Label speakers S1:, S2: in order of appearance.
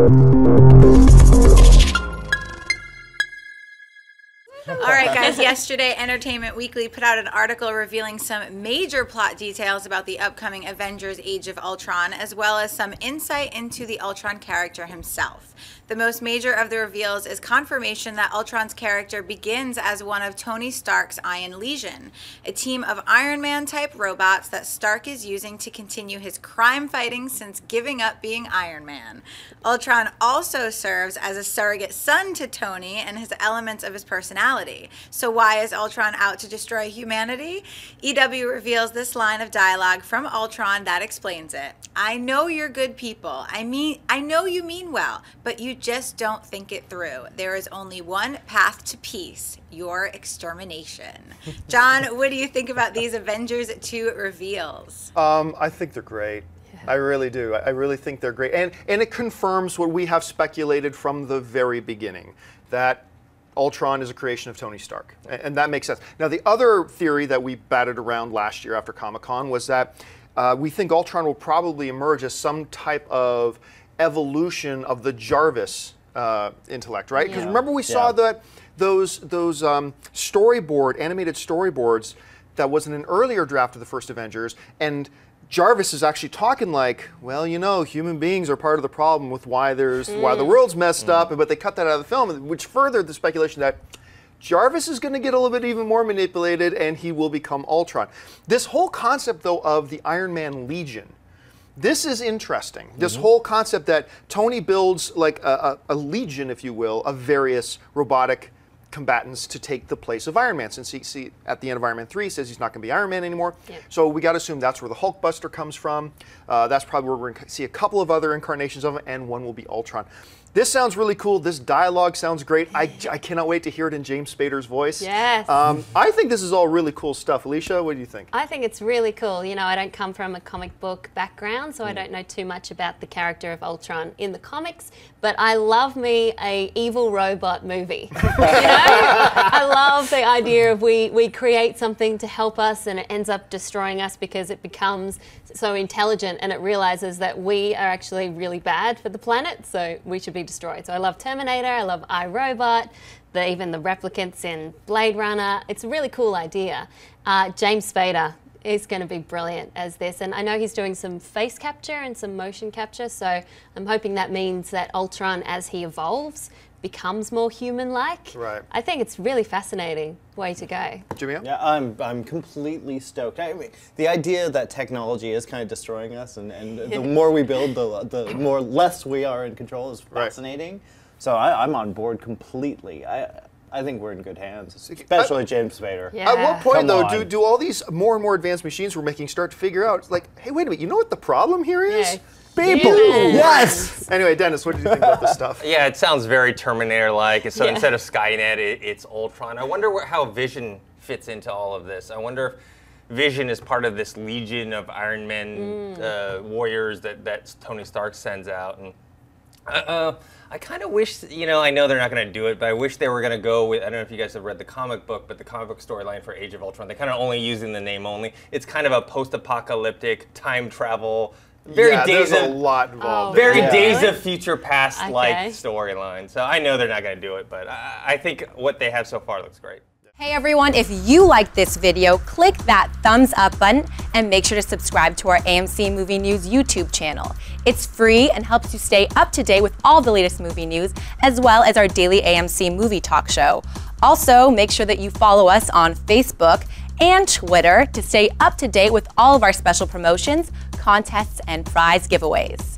S1: All right, guys, yesterday Entertainment Weekly put out an article revealing some major plot details about the upcoming Avengers Age of Ultron, as well as some insight into the Ultron character himself. The most major of the reveals is confirmation that Ultron's character begins as one of Tony Stark's Iron Legion, a team of Iron Man-type robots that Stark is using to continue his crime fighting since giving up being Iron Man. Ultron also serves as a surrogate son to Tony and his elements of his personality. So why is Ultron out to destroy humanity? EW reveals this line of dialogue from Ultron that explains it. I know you're good people. I know you mean well, but you just don't think it through. There is only one path to peace, your extermination. John, what do you think about these Avengers 2 reveals?
S2: I think they're great. I really do. I really think they're great. And it confirms what we have speculated from the very beginning, that Ultron is a creation of Tony Stark. And that makes sense. Now, the other theory that we batted around last year after Comic-Con was that we think Ultron will probably emerge as some type of evolution of the Jarvis intellect, right? Because remember we saw that those animated storyboards that was in an earlier draft of the first Avengers, and Jarvis is actually talking like, well, you know, human beings are part of the problem with why the world's messed up, but they cut that out of the film, which furthered the speculation that Jarvis is going to get a little bit even more manipulated and he will become Ultron. This whole concept, though, of the Iron Man Legion, this is interesting. This whole concept that Tony builds like a legion, if you will, of various robotic combatants to take the place of Iron Man. Since he at the end of Iron Man 3 says he's not going to be Iron Man anymore. So we got to assume that's where the Hulkbuster comes from. That's probably where we're going to see a couple of other incarnations of him, and one will be Ultron. This sounds really cool. This dialogue sounds great. I cannot wait to hear it in James Spader's voice.
S3: Yes.
S2: I think this is all really cool stuff. Alicia, what do you think?
S3: I think it's really cool. You know, I don't come from a comic book background, so I don't know too much about the character of Ultron in the comics, but I love me a evil robot movie. You know? I love the idea of we create something to help us and it ends up destroying us because it becomes so intelligent and it realizes that we are actually really bad for the planet, so we should be destroyed. So I love Terminator, I love iRobot, even the replicants in Blade Runner. It's a really cool idea. James Spader is going to be brilliant as this, and I know he's doing some face capture and some motion capture, so I'm hoping that means that Ultron, as he evolves, becomes more human-like.
S2: Right.
S3: I think it's really fascinating way to go.
S2: Jimmy?
S4: Yeah, I'm completely stoked. I mean, the idea that technology is kind of destroying us, and the more we build, the more less we are in control is fascinating. Right. So I'm on board completely. I think we're in good hands, especially James Spader.
S3: Yeah.
S2: At what point, though, do all these more and more advanced machines we're making start to figure out, like, hey, wait a minute, you know what the problem here is?
S3: Yeah.
S2: People! Yes! Anyway, Dennis, what did you think about this stuff?
S5: Yeah, it sounds very Terminator-like. So instead of Skynet, it's Ultron. I wonder how Vision fits into all of this. I wonder if Vision is part of this legion of Iron Man warriors that Tony Stark sends out. And I kind of wish, you know, I know they're not going to do it, but I wish they were going to go with, I don't know if you guys have read the comic book, but the comic book storyline for Age of Ultron, they're kind of only using the name only. It's kind of a post-apocalyptic time travel,
S2: there's a lot involved.
S5: Days of Future Past-like storyline. So I know they're not going to do it, but I think what they have so far looks great.
S6: Hey everyone, if you liked this video, click that thumbs up button and make sure to subscribe to our AMC Movie News YouTube channel. It's free and helps you stay up to date with all the latest movie news, as well as our daily AMC movie talk show. Also, make sure that you follow us on Facebook and Twitter to stay up to date with all of our special promotions, contests, and prize giveaways.